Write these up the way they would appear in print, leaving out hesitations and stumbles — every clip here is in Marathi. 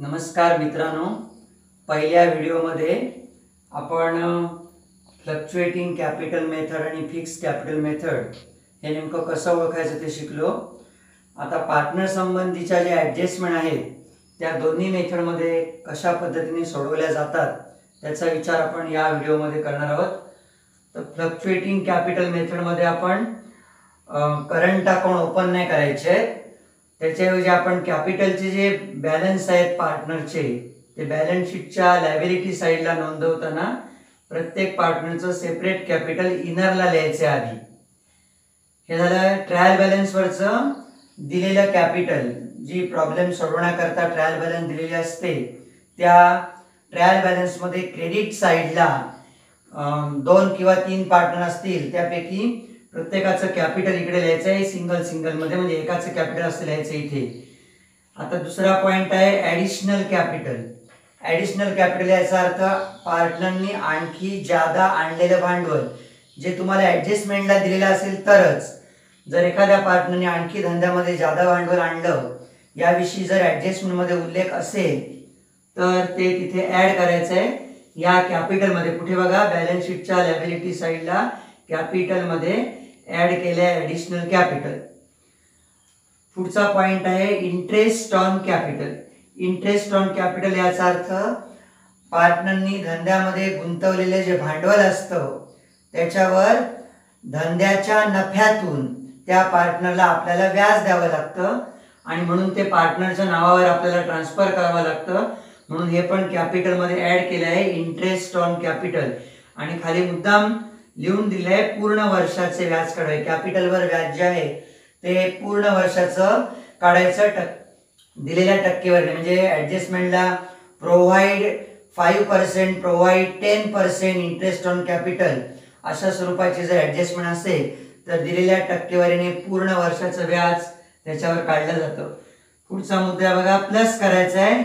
नमस्कार मित्रांनो, पहिल्या व्हिडिओमध्ये आपण फ्लक्च्युएटिंग कॅपिटल मेथड आणि फिक्स कॅपिटल मेथड हे नेमकं कसं ओळखायचं ते शिकलो. आता पार्टनर संबंधीच्या ज्या ॲडजस्टमेंट आहेत त्या दोन्ही मेथडमध्ये कशा पद्धतीने सोडवल्या जातात त्याचा विचार आपण या व्हिडिओमध्ये करणार आहोत. तर फ्लक्च्युएटिंग कॅपिटल मेथडमध्ये आपण करंट अकाउंट ओपन नाही करायचे, त्याच्याऐवजी आपण कॅपिटलचे जे बॅलन्स आहेत पार्टनरचे ते बॅलन्स शीटच्या लायबिलिटी साईडला नोंदवताना प्रत्येक पार्टनरचं सेपरेट कॅपिटल इनरला लिहायचे आधी. हे झालं ट्रायल बॅलन्सवरचं दिलेलं कॅपिटल. जी प्रॉब्लेम सोडवण्याकरता ट्रायल बॅलन्स दिलेली असते त्या ट्रायल बॅलन्समध्ये क्रेडिट साईडला 2 किंवा 3 पार्टनर असतील त्यापैकी प्रत्येकाचं कॅपिटल इकडे लिहायचं आहे सिंगल मध्ये, म्हणजे एकाचं कॅपिटल असं लिहायचं इथे. आता दुसरा पॉइंट आहे ॲडिशनल कॅपिटल. ॲडिशनल कॅपिटल याचा अर्थ पार्टनरनी आणखी जादा आणलेलं भांडवल जे तुम्हाला ॲडजस्टमेंटला दिलेलं असेल तरच. जर एखाद्या पार्टनरने आणखी धंद्यामध्ये जादा भांडवल आणलं याविषयी जर ॲडजस्टमेंटमध्ये उल्लेख असेल तर ते तिथे ॲड करायचं आहे या कॅपिटलमध्ये. कुठे बघा, बॅलन्स शीटच्या लायबिलिटी साईडला कॅपिटलमध्ये ॲड केलं आहे ॲडिशनल कॅपिटल. पुढचा पॉइंट आहे interest on capital. Interest on capital याचा अर्थ पार्टनरनी धंद्यामध्ये गुंतवलेले जे भांडवल असतं त्याच्यावर धंद्याच्या नफ्यातून त्या पार्टनरला आपल्याला व्याज द्यावं लागतं आणि म्हणून ते पार्टनरच्या नावावर आपल्याला ट्रान्सफर करावं लागतं. म्हणून हे पण कॅपिटलमध्ये ॲड केलं आहे इंटरेस्ट ऑन कॅपिटल. आणि खाली मुद्दाम लिहून दिलं आहे पूर्ण वर्षाचे व्याज काढावे. कॅपिटलवर व्याज जे आहे ते पूर्ण वर्षाचं काढायचं दिलेल्या टक्केवारीने. म्हणजे ॲडजस्टमेंटला provide 5%, provide 10% interest on capital अशा स्वरूपाची जर ॲडजस्टमेंट असेल तर दिलेल्या टक्केवारीने पूर्ण वर्षाचं व्याज त्याच्यावर काढलं जातं. पुढचा मुद्दा बघा, प्लस करायचा आहे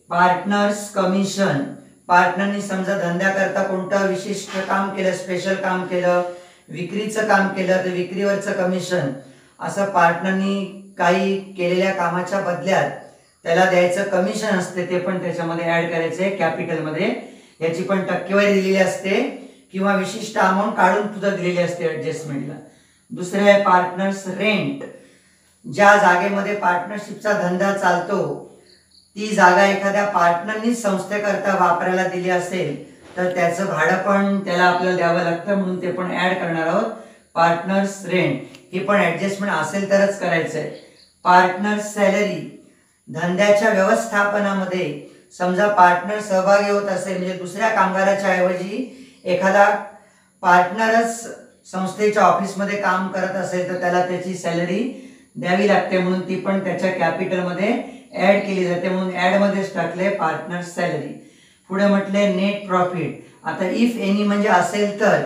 पार्टनर्स कमिशन. पार्टनरनी समजा धंद्याकरता कोणतं विशिष्ट काम केलं, स्पेशल काम केलं, विक्रीचं काम केलं तर विक्रीवरचं कमिशन, असं पार्टनरनी काही केलेल्या कामाच्या बदल्यात त्याला द्यायचं कमिशन असते ते पण त्याच्यामध्ये ॲड करायचं आहे कॅपिटलमध्ये. याची पण टक्केवारी दिलेली असते किंवा विशिष्ट अमाऊंट काढून सुद्धा दिलेली असते ॲडजस्टमेंटला. दुसरं आहे पार्टनर्स रेंट. ज्या जागेमध्ये पार्टनरशिपचा धंदा चालतो ती जागा एखाद्या पार्टनरनी संस्थेकरता वापरायला दिली असेल तर त्याचं भाडं पण त्याला आपल्याला द्यावं लागतं, म्हणून ते पण ॲड करणार आहोत पार्टनर्स रेंट. ही पण ॲडजस्टमेंट असेल तरच करायचं आहे. Partners salary. धंद्याच्या व्यवस्थापनामध्ये समजा पार्टनर सहभागी होत असेल, म्हणजे दुसऱ्या कामगाराच्या ऐवजी एखादा पार्टनरच संस्थेच्या ऑफिसमध्ये काम करत असेल तर त्याला त्याची सॅलरी द्यावी लागते, म्हणून ती पण त्याच्या कॅपिटलमध्ये ॲड केली जाते, म्हणून ॲडमध्येच टाकले पार्टनर्स सॅलरी. पुढे म्हटले नेट प्रॉफिट. आता इफ एनी म्हणजे असेल तर,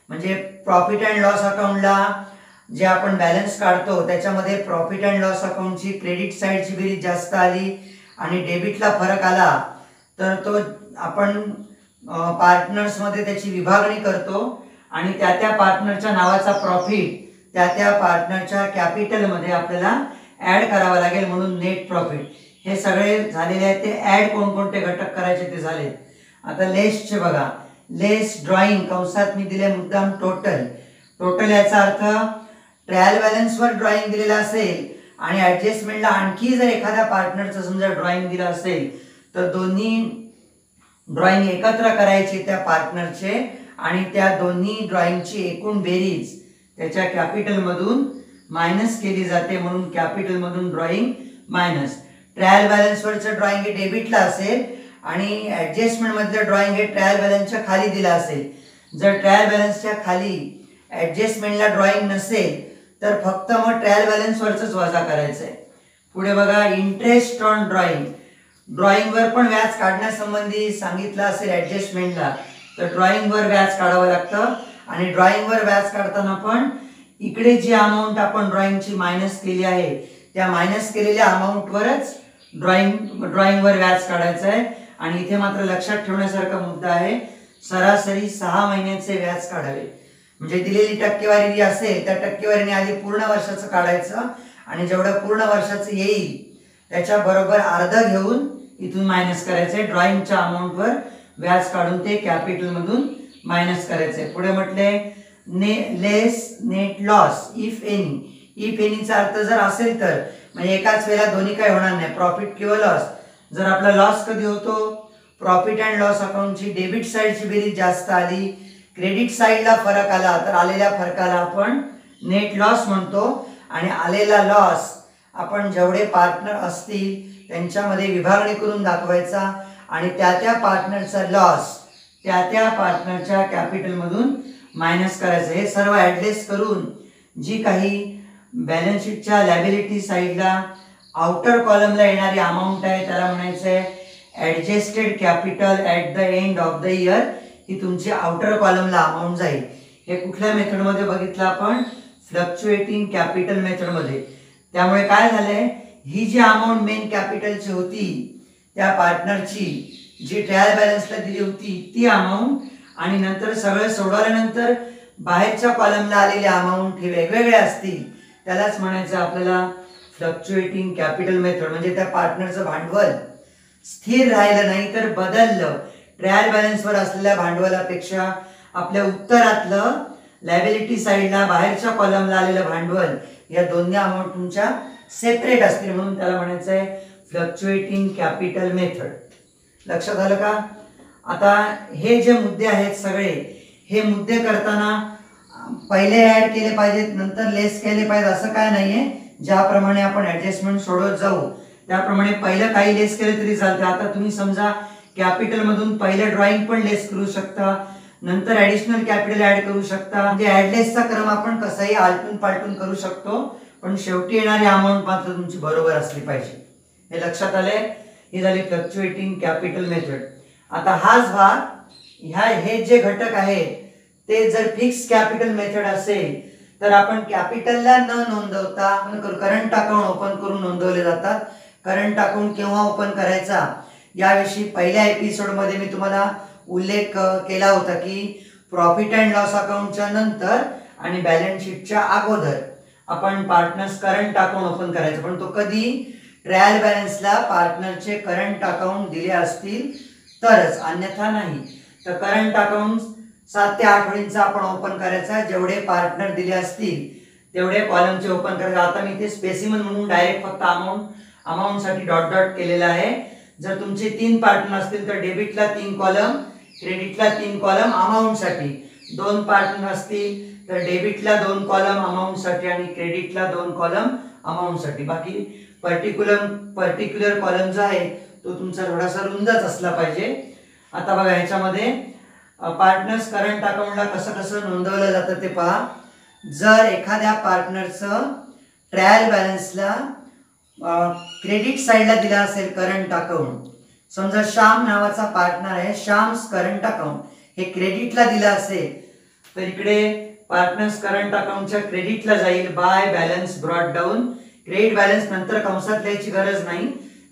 म्हणजे प्रॉफिट अँड लॉस अकाउंटला जे आपण बॅलन्स काढतो त्याच्यामध्ये प्रॉफिट अँड लॉस अकाउंटची क्रेडिट साईडची बेरीज जास्त आली आणि डेबिटला फरक आला तर तो आपण पार्टनर्समध्ये त्याची विभागणी करतो आणि त्या पार्टनरच्या नावाचा प्रॉफिट त्या पार्टनरच्या कॅपिटलमध्ये आपल्याला ॲड करावा लागेल, म्हणून नेट प्रॉफिट. हे सगळे झालेले आहेत. ते ॲड कोणकोणते घटक करायचे ते झाले. आता लेसचे बघा, लेस ड्रॉइंग कंसात मी दिले मुद्दाम टोटल. टोटल याचा अर्थ ट्रायल बॅलन्सवर ड्रॉइंग दिलेला असेल आणि ॲडजस्टमेंटला आणखी जर एखाद्या पार्टनरचं समजा ड्रॉइंग दिलं असेल तर दोन्ही ड्रॉइंग एकत्र करायचे त्या पार्टनरचे आणि त्या दोन्ही ड्रॉइंगची एकूण बेरीज त्याच्या कॅपिटलमधून मायनस केली जाते, म्हणून कॅपिटलमधून ड्रॉइंग मायनस. ट्रायल बॅलन्सवरचं ड्रॉइंग हे डेबिटला असेल आणि ॲडजस्टमेंटमधलं ड्रॉइंग हे ट्रायल बॅलन्सच्या खाली दिलं असेल. जर ट्रायल बॅलन्सच्या खाली ॲडजस्टमेंटला ड्रॉइंग नसेल तर फक्त मग ट्रायल बॅलन्सवरच वजा करायचं आहे. पुढे बघा इंटरेस्ट ऑन ड्रॉइंग. ड्रॉइंगवर पण व्याज काढण्यासंबंधी सांगितलं असेल ॲडजस्टमेंटला तर ड्रॉइंगवर व्याज काढावं लागतं आणि ड्रॉइंगवर व्याज काढताना पण इकडे जी अमाऊंट आपण ड्रॉइंगची मायनस केली आहे त्या मायनस केलेल्या अमाऊंटवरच ड्रॉइंगवर व्याज काढायचं आहे. आणि इथे मात्र लक्षात ठेवण्यासारखा मुद्दा आहे, सरासरी 6 महिन्याचे व्याज काढावे. म्हणजे दिलेली टक्केवारी जी असेल त्या टक्केवारीने आधी पूर्ण वर्षाचं काढायचं आणि जेवढं पूर्ण वर्षाचं येईल त्याच्या बरोबर अर्ध घेऊन इथून मायनस करायचंय. ड्रॉइंगच्या अमाऊंटवर व्याज काढून ते कॅपिटल मधून मायनस करायचंय. पुढे म्हटले less net loss if any. If एनीचा अर्थ जर असेल तर, म्हणजे एकाच वेळेला दोन्ही काही होणार नाही, प्रॉफिट किंवा लॉस. जर आपला लॉस कधी होतो, प्रॉफिट अँड लॉस अकाउंटची डेबिट साईडची बेरीज जास्त आली, क्रेडिट साईडला फरक आला, तर आलेल्या फरकाला आपण नेट लॉस म्हणतो. आणि आलेला लॉस आपण जेवढे पार्टनर असतील त्यांच्यामध्ये विभागणी करून दाखवायचा आणि त्या पार्टनरचा लॉस त्या पार्टनरच्या कॅपिटल मधून मायनस करायचं. हे सर्व ॲडजस्ट करून जी काही बॅलन्स शीटच्या लायबिलिटी साईडला आउटर कॉलमला येणारी अमाऊंट आहे त्याला म्हणायचं आहे adjusted capital at the end of the year. ही तुमची आउटर कॉलमला अमाऊंट जाईल. हे कुठल्या मेथडमध्ये बघितलं आपण, फ्लक्च्युएटिंग कॅपिटल मेथडमध्ये. त्यामुळे काय झालंय, ही जी अमाऊंट मेन कॅपिटलची होती त्या पार्टनरची जी ट्रायल बॅलन्सला दिली होती ती अमाऊंट आणि नंतर सगळं सोडवल्यानंतर बाहेरच्या कॉलमला आलेले अमाऊंट हे वेगवेगळे असतील. त्यालाच म्हणायचं आपल्याला फ्लक्च्युएटिंग कॅपिटल मेथड. म्हणजे त्या पार्टनरचं भांडवल स्थिर राहिलं नाही तर बदललं. ट्रायल बॅलन्सवर असलेल्या भांडवलापेक्षा आपल्या उत्तरातलं लायबिलिटी साईडला बाहेरच्या कॉलमला आलेलं भांडवल या दोन्ही अमाऊंट तुमच्या सेपरेट असतील, म्हणून त्याला म्हणायचं आहे फ्लक्च्युएटिंग कॅपिटल मेथड. लक्षात आलं का? आता हे जे मुद्दे आहेत सगळे, हे मुद्दे करताना पहिले ऍड केले पाहिजेत नंतर लेस केले पाहिजेत असं काय नाहीये. ज्याप्रमाणे आपण ऍडजस्टमेंट सोडवत जाऊ त्याप्रमाणे पहिलं काही लेस केलं तरी चालतं. आता तुम्ही समजा कॅपिटल मधून पहिलं ड्रॉइंग पण लेस करू शकता, नंतर ऍडिशनल कॅपिटल ऍड करू शकता. म्हणजे ऍडलेसचा क्रम आपण कसाही आलटून पालटून करू शकतो, पण शेवटी येणारी अमाऊंट मात्र तुमची बरोबर असली पाहिजे. हे लक्षात आले. ही झाली फ्लक्च्युएटिंग कॅपिटल मेथड. आता हाच भाग हे जे घटक आहेत ते जर फिक्स कॅपिटल मेथड असेल तर आपण कॅपिटलला न नोंदवता करंट अकाउंट ओपन करून नोंदवले जातात. करंट अकाउंट केव्हा ओपन करायचा याविषयी पहिल्या एपिसोडमध्ये मी तुम्हाला उल्लेख केला होता की प्रॉफिट अँड लॉस अकाउंटच्या नंतर आणि बॅलन्स शीटच्या अगोदर आपण पार्टनर्स करंट अकाउंट ओपन करायचं. पण तो कधी ट्रायल बॅलन्सला पार्टनरचे करंट अकाउंट दिले असतील तरच, अन्यथा नाही. तर करंट अकाउंट 7 ते 8 वेळींचा आपण ओपन करायचा. जेवढे पार्टनर दिले असतील तेवढे कॉलमचे ओपन करायचे. आता मी ते स्पेसिमन म्हणून डायरेक्ट फक्त अमाऊंट साठी डॉट डॉट केलेला आहे. जर तुमचे 3 पार्टनर असतील तर डेबिटला 3 कॉलम, क्रेडिटला 3 कॉलम अमाऊंट साठी. 2 पार्टनर असतील तर डेबिटला 2 कॉलम अमाऊंट साठी आणि क्रेडिटला 2 कॉलम अमाऊंट साठी. बाकी पर्टिक्युलर कॉलम जो आहे तो तुमचा थोडासा रुंदच असला पाहिजे. आता बघा ह्याच्यामध्ये पार्टनर्स करंट अकाउंटला कसं कसं नोंदवलं जातं ते पहा. जर एखाद्या पार्टनरचं ट्रायल बॅलन्सला क्रेडिट साईडला दिला असेल करंट अकाउंट, समजा श्याम नावाचा पार्टनर आहे, श्याम्स करंट अकाउंट हे क्रेडिटला दिलं असेल तर इकडे पार्टनर्स करंट अकाउंटच्या क्रेडिटला जाईल by balance brought down. Credit balance नंतर कंसात लिहायची गरज नाही,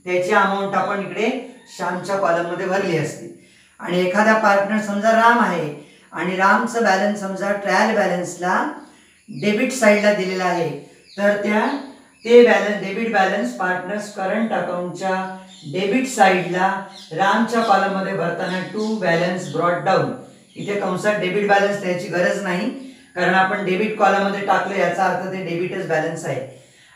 त्याची अमाऊंट आपण इकडे श्यामच्या कॉलम मध्ये भरली असते. आणि एखादा पार्टनर समजा राम आहे आणि रामचं बॅलन्स समजा ट्रायल बॅलन्सला डेबिट साईडला दिलेला आहे तर ते balance debit balance partners current अकाउंटच्या डेबिट साईडला रामच्या कॉलम मध्ये भरताना टू बॅलन्स ब्रॉट डाऊन. इथे कंसात डेबिट बॅलन्स द्यायची गरज नाही कारण आपण डेबिट कॉलम मध्ये टाकलं याचा अर्थ ते डेबिटच बॅलन्स आहे.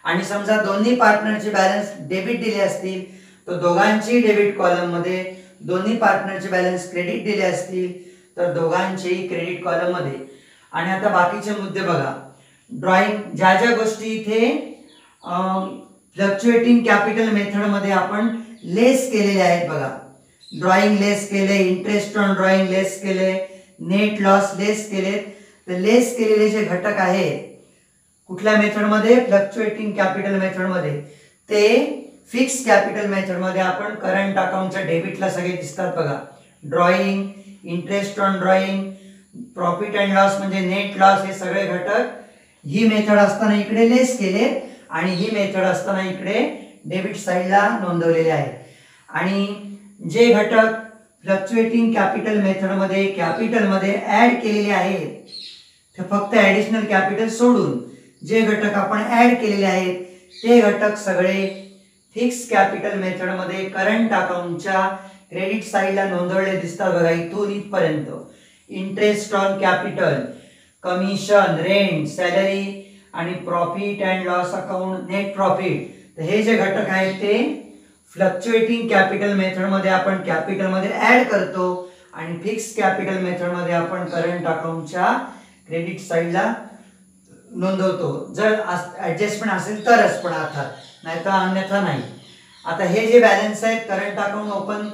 आणि समजा दोन्ही पार्टनरचे बॅलन्स डेबिट दिले असतील तर दोघांची डेबिट कॉलम मध्ये, दोन्ही पार्टनरचे बॅलन्स क्रेडिट दिले असतील तर दोघांचेही क्रेडिट कॉलम मध्ये. आणि आता बाकीचे मुद्दे बघा. ड्रॉइंग ज्या ज्या गोष्टी इथे फ्लक्च्युएटिंग कॅपिटल मेथड मध्ये आपण लेस केलेले आहेत बघा. ड्रॉइंग लेस केले, इंटरेस्ट ऑन ड्रॉइंग लेस केले, नेट लॉस लेस केले. तर लेस केलेले जे घटक आहेत कुठल्या मेथड मध्ये, फ्लक्च्युएटिंग कॅपिटल मेथड मध्ये, ते फिक्स कॅपिटल मेथड मध्ये आपण करंट अकाउंटच्या डेबिटला सगळे दिसतात बघा. Drawing, interest on drawing, profit and loss म्हणजे नेट लॉस, हे सगळे घटक ही मेथड असताना इकडे लेस केले आणि ही मेथड असताना इकडे डेबिट साईडला नोंदवलेले आहेत. आणि जे घटक फ्लक्च्युएटिंग कॅपिटल मेथड मध्ये कॅपिटल मध्ये ऍड केलेले आहेत ते फक्त ऍडिशनल कॅपिटल सोडून जे घटक आपण ऍड केलेले आहेत ते घटक सगळे फिक्स कॅपिटल मेथड मध्ये करंट अकाउंटच्या क्रेडिट साईडला नोंदवले दिसतात बघा इथून इथपर्यंत. Interest on capital, commission, rent, salary आणि profit and loss account, net profit. तर हे जे घटक आहेत ते फ्लक्च्युएटिंग कॅपिटल मेथड मध्ये आपण कॅपिटल मध्ये ऍड करतो आणि फिक्स कॅपिटल मेथड मध्ये आपण करंट अकाउंटच्या क्रेडिट साईडला नोंदवतो. जर ऍडजस्टमेंट असेल तरच, पण अर्थात नाही तर अन्यथा नाही. आता हे जे बॅलन्स आहेत करंट अकाउंट ओपन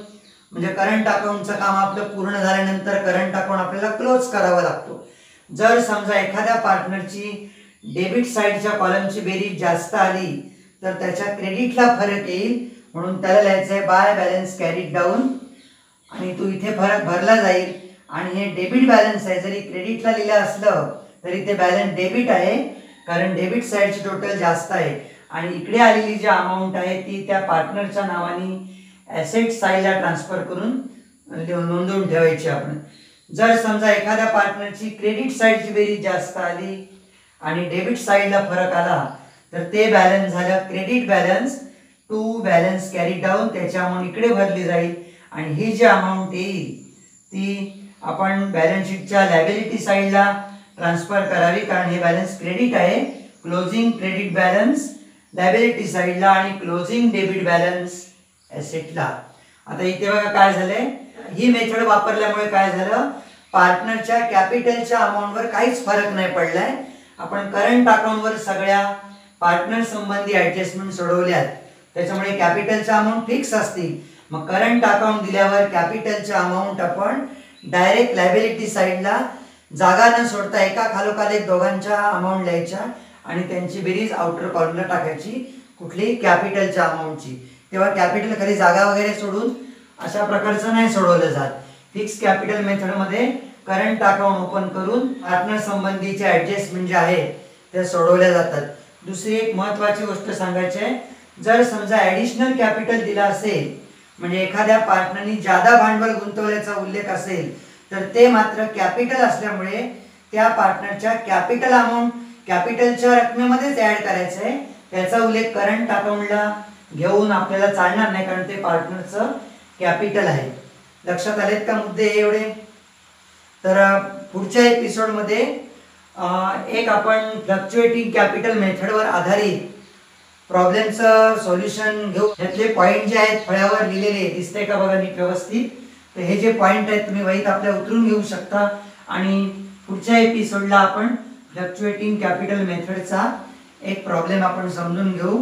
म्हणजे करंट अकाउंटचं काम आपलं पूर्ण झाल्यानंतर करंट अकाउंट आपल्याला क्लोज करावा लागतो. जर समजा एखाद्या पार्टनरची डेबिट साईडच्या कॉलमची बेरीज जास्त आली तर त्याच्या क्रेडिटला फरक येईल, म्हणून त्याला लिहायचं आहे बाय बॅलन्स कॅरीड डाऊन आणि तो इथे फरक भरला जाईल. आणि हे डेबिट बॅलन्स आहे, जरी क्रेडिटला लिहिलं असलं तरी ते बॅलन्स डेबिट आहे, कारण डेबिट साईडची टोटल जास्त आहे. आणि इकडे आलेली जी अमाऊंट आहे ती त्या पार्टनरच्या नावाने ॲसेट साईडला ट्रान्सफर करून नोंदवून ठेवायची आपण. जर समजा एखाद्या पार्टनरची क्रेडिट साईडची बेरीज जास्त आली आणि डेबिट साईडला फरक आला तर ते बॅलन्स झालं credit balance to balance carry down, त्याची अमाऊंट इकडे भरली जाईल. आणि ही जी अमाऊंट येईल ती आपण बॅलन्स शीटच्या लायबिलिटी साईडला ट्रान्सफर करावी, कारण हे बॅलन्स क्रेडिट आहे. क्लोजिंग क्रेडिट बॅलन्स लायबिलिटी साईडला आणि क्लोजिंग डेबिट बॅलन्स ॲसेटला. आता इथे बघा काय झालंय, ही मेथड वापरल्यामुळे काय झालं, पार्टनरच्या कॅपिटलच्या अमाऊंटवर काहीच फरक नाही पडलाय. आपण करंट अकाउंटवर सगळ्या पार्टनर संबंधी ऍडजस्टमेंट सोडवल्यात, त्याच्यामुळे कॅपिटलच्या अमाऊंट फिक्स असतील. मग करंट अकाउंट दिल्यावर कॅपिटलच्या अमाऊंट आपण डायरेक्ट लायबिलिटी साईडला जागा न सोडता एका खालोखाल एक दोघांच्या अमाऊंट लिहायच्या आणि त्यांची बेरीज आउटर कॉलमला टाकायची कुठली कॅपिटलच्या अमाऊंटची. तेव्हा कॅपिटल खाली जागा वगैरे सोडून अशा प्रकारचं नाही सोडवलं जात. फिक्स कॅपिटल मेथडमध्ये करंट अकाउंट ओपन करून पार्टनर संबंधीचे ऍडजस्टमेंट जे आहे ते सोडवल्या जातात. दुसरी एक महत्त्वाची गोष्ट सांगायची आहे, जर समजा ॲडिशनल कॅपिटल दिला असेल म्हणजे एखाद्या पार्टनरनी जादा भांडवल गुंतवल्याचा उल्लेख असेल तर ते मात्र कॅपिटल असल्यामुळे त्या पार्टनरच्या कॅपिटल अमाऊंट कॅपिटलच्या रकमेमध्येच ऍड करायचं आहे. त्याचा उल्लेख करंट अकाउंटला घेऊन आपल्याला चालणार नाही, कारण ते पार्टनरचं कॅपिटल आहे. लक्षात आलेत का मुद्दे एवढे? तर पुढच्या एपिसोडमध्ये एक आपण फ्लक्च्युएटिंग कॅपिटल मेथडवर आधारित प्रॉब्लेमचं सोल्युशन घेऊ. यातले पॉईंट जे आहेत फळ्यावर लिहिलेले दिसते का बघा नीट व्यवस्थित. तर हे जे पॉईंट आहेत तुम्ही वहीत आपल्या उतरून घेऊ शकता आणि पुढच्या एपिसोडला आपण फ्लक्च्युएटिंग कॅपिटल मेथडचा एक प्रॉब्लेम आपण समजून घेऊ.